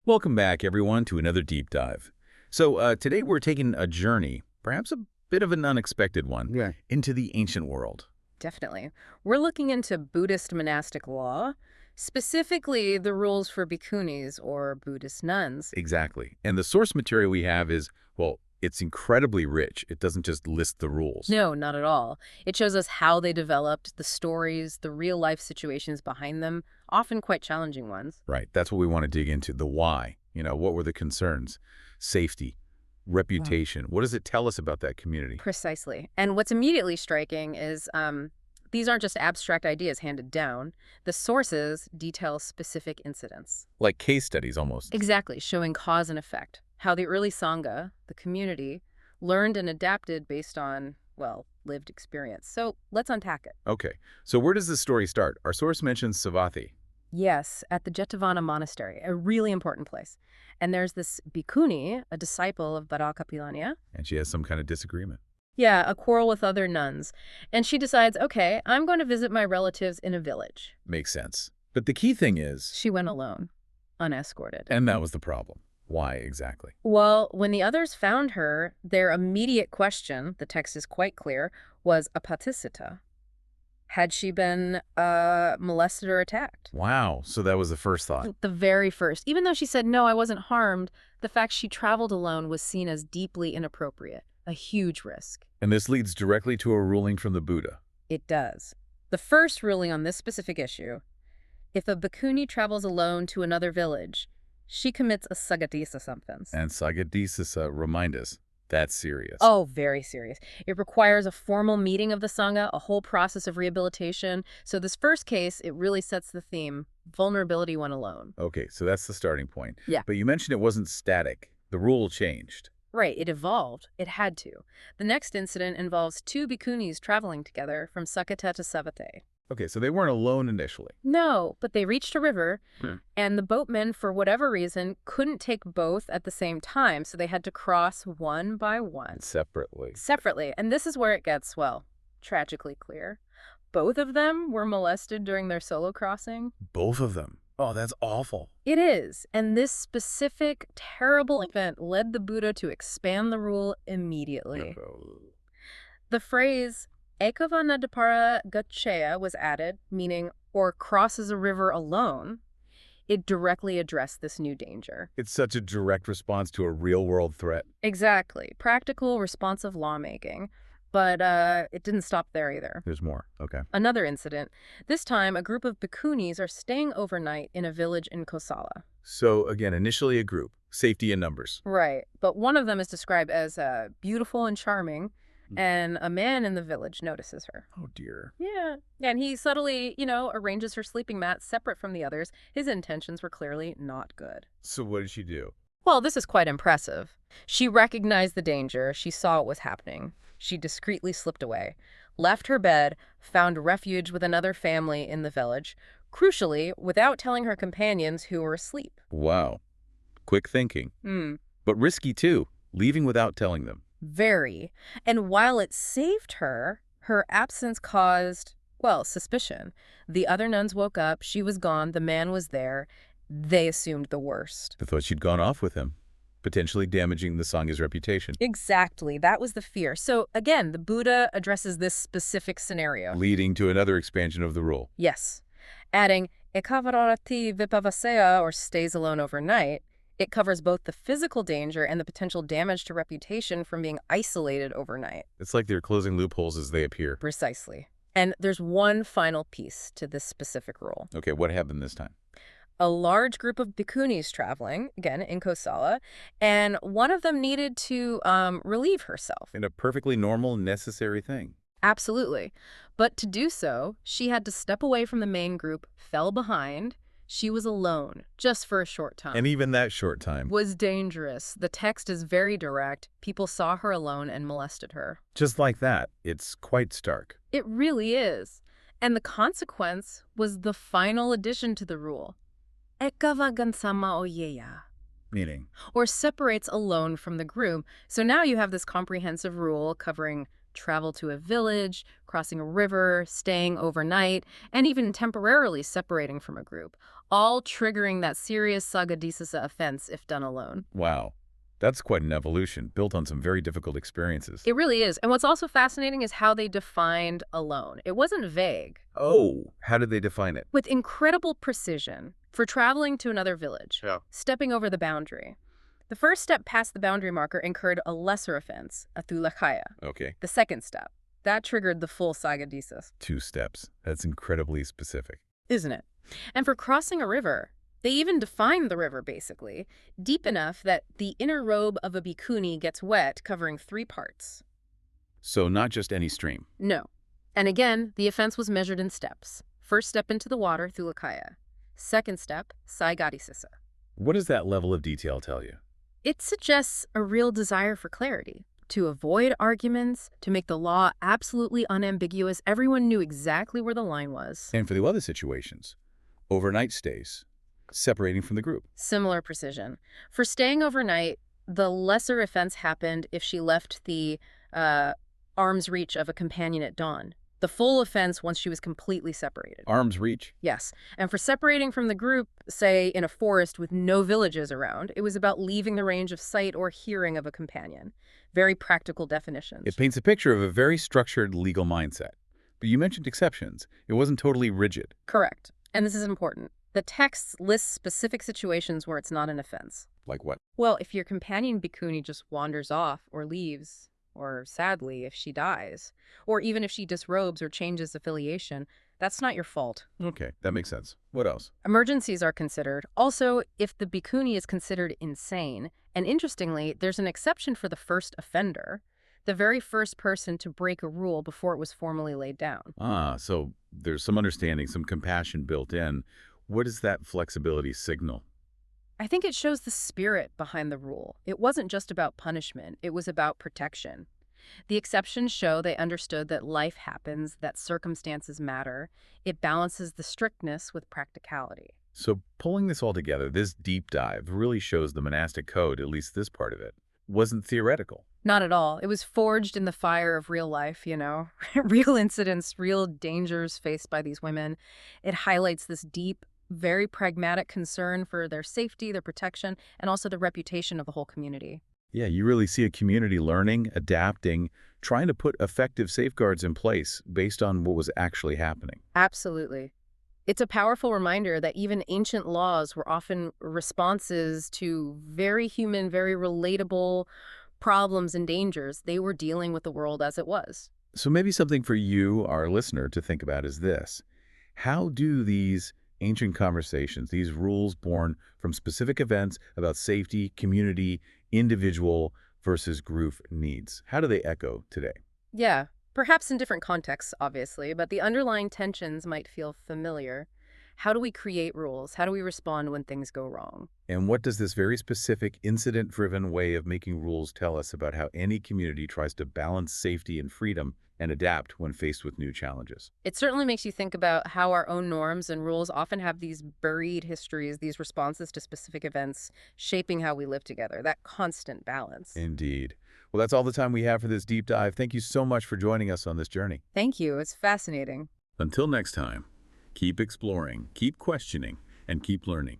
Welcome back, everyone, to another deep dive. So today we're taking a journey, perhaps a bit of an unexpected one, into the ancient world. Definitely. We're looking into Buddhist monastic law, specifically the rules for bhikkhunīs or Buddhist nuns. Exactly. And the source material we have is, well, it's incredibly rich. It doesn't just list the rules. No, not at all. It shows us how they developed, the stories, the real-life situations behind them, often quite challenging ones. Right. That's what we want to dig into, the why. What were the concerns? Safety, reputation. What does it tell us about that community? Precisely. And what's immediately striking is these aren't just abstract ideas handed down. The sources detail specific incidents. Like case studies, almost. Exactly, showing cause and effect. How the early Saṃgha, the community, learned and adapted based on, well, lived experience. So let's unpack it. Okay. So where does this story start? Our source mentions Savatthi. Yes, at the Jetavana monastery, a really important place. And there's this bhikkhuni, a disciple of Bharakapilanya. And she has some kind of disagreement. Yeah, a quarrel with other nuns. And she decides, okay, I'm going to visit my relatives in a village. Makes sense. But the key thing is... She went alone, unescorted. And that was the problem. Why exactly? Well, when the others found her, their immediate question, the text is quite clear, was apatisita. Had she been molested or attacked? Wow. So that was the first thought. The very first. Even though she said, no, I wasn't harmed, the fact she traveled alone was seen as deeply inappropriate, a huge risk. And this leads directly to a ruling from the Buddha. It does. The first ruling on this specific issue, if a bhikkhuni travels alone to another village, she commits a Saṃghādisesa offense. And Saṃghādisesa, remind us, that's serious. Oh, very serious. It requires a formal meeting of the Sangha, a whole process of rehabilitation. So this first case, it really sets the theme, vulnerability when alone. Okay, so that's the starting point. Yeah. But you mentioned it wasn't static. The rule changed. Right, it evolved. It had to. The next incident involves two bhikkhunīs traveling together from Sakketa to Savatthi. Okay, so they weren't alone initially. No, but they reached a river, and the boatmen, for whatever reason, couldn't take both at the same time, so they had to cross one by one. Separately. Separately, and this is where it gets, well, tragically clear. Both of them were molested during their solo crossing. Both of them? Oh, that's awful. It is, and this specific, terrible event led the Buddha to expand the rule immediately. The phrase Ekavanadapara Gacchaya was added, meaning, or crosses a river alone. It directly addressed this new danger. It's such a direct response to a real-world threat. Exactly. Practical, responsive lawmaking. But it didn't stop there either. There's more. Okay. Another incident. This time, a group of bhikkhunīs are staying overnight in a village in Kosala. So, again, initially a group. Safety in numbers. Right. But one of them is described as beautiful and charming. And a man in the village notices her. Oh, dear. Yeah. And he subtly, arranges her sleeping mat separate from the others. His intentions were clearly not good. So what did she do? Well, this is quite impressive. She recognized the danger. She saw what was happening. She discreetly slipped away, left her bed, found refuge with another family in the village, crucially, without telling her companions who were asleep. Wow. Quick thinking. But risky, too, leaving without telling them. Very. And while it saved her, her absence caused, well, suspicion. The other nuns woke up, she was gone, the man was there. They assumed the worst. They thought she'd gone off with him, potentially damaging the Sangha's reputation. Exactly. That was the fear. So, again, the Buddha addresses this specific scenario. Leading to another expansion of the rule. Yes. Adding, Ekavarati Vipavasaya, or stays alone overnight. It covers both the physical danger and the potential damage to reputation from being isolated overnight. It's like they're closing loopholes as they appear. Precisely. And there's one final piece to this specific rule. Okay, what happened this time? A large group of bhikkhunīs traveling, again, in Kosala, and one of them needed to relieve herself. In a perfectly normal, necessary thing. Absolutely. But to do so, she had to step away from the main group, fell behind. She was alone, just for a short time. And even that short time was dangerous. The text is very direct. People saw her alone and molested her. Just like that. It's quite stark. It really is. And the consequence was the final addition to the rule. Ekavagansama oyeya. Meaning? Or separates alone from the group. So now you have this comprehensive rule covering travel to a village, crossing a river, staying overnight, and even temporarily separating from a group, all triggering that serious Saṃghādisesa offense if done alone. Wow. That's quite an evolution, built on some very difficult experiences. It really is. And what's also fascinating is how they defined alone. It wasn't vague. Oh, how did they define it? With incredible precision, for traveling to another village, stepping over the boundary. The first step past the boundary marker incurred a lesser offense, a thullaccaya. Okay. The second step, that triggered the full Saṃghādisesa. 2 steps. That's incredibly specific. Isn't it? And for crossing a river, they even defined the river, basically, deep enough that the inner robe of a bhikkhuni gets wet, covering 3 parts. So not just any stream. No. And again, the offense was measured in steps. First step into the water, thullaccaya. Second step, Saṃghādisesa. What does that level of detail tell you? It suggests a real desire for clarity, to avoid arguments, to make the law absolutely unambiguous. Everyone knew exactly where the line was. And for the other situations, overnight stays, separating from the group. Similar precision. For staying overnight, the lesser offense happened if she left the arm's reach of a companion at dawn. The full offense once she was completely separated. Arm's reach? Yes. And for separating from the group, say in a forest with no villages around, it was about leaving the range of sight or hearing of a companion. Very practical definitions. It paints a picture of a very structured legal mindset. But you mentioned exceptions. It wasn't totally rigid. Correct. And this is important. The text lists specific situations where it's not an offense. Like what? Well, if your companion bhikkhuni just wanders off or leaves, or sadly, if she dies, or even if she disrobes or changes affiliation, that's not your fault. Okay, that makes sense. What else? Emergencies are considered. Also, if the bhikkhuni is considered insane, and interestingly, there's an exception for the first offender, the very first person to break a rule before it was formally laid down. Ah, so there's some understanding, some compassion built in. What does that flexibility signal? I think it shows the spirit behind the rule. It wasn't just about punishment, it was about protection. The exceptions show they understood that life happens, that circumstances matter. It balances the strictness with practicality. So pulling this all together, this deep dive really shows the monastic code, at least this part of it, wasn't theoretical. Not at all. It was forged in the fire of real life, you know, real incidents, real dangers faced by these women. It highlights this deep, very pragmatic concern for their safety, their protection, and also the reputation of the whole community. Yeah, you really see a community learning, adapting, trying to put effective safeguards in place based on what was actually happening. Absolutely. It's a powerful reminder that even ancient laws were often responses to very human, very relatable problems and dangers. They were dealing with the world as it was. So maybe something for you, our listener, to think about is this. How do these ancient conversations, these rules born from specific events about safety, community, individual versus group needs, how do they echo today? Yeah, perhaps in different contexts, obviously, but the underlying tensions might feel familiar. How do we create rules? How do we respond when things go wrong? And what does this very specific incident-driven way of making rules tell us about how any community tries to balance safety and freedom and adapt when faced with new challenges? It certainly makes you think about how our own norms and rules often have these buried histories, these responses to specific events, shaping how we live together, that constant balance. Indeed. Well, that's all the time we have for this deep dive. Thank you so much for joining us on this journey. Thank you. It's fascinating. Until next time, keep exploring, keep questioning, and keep learning.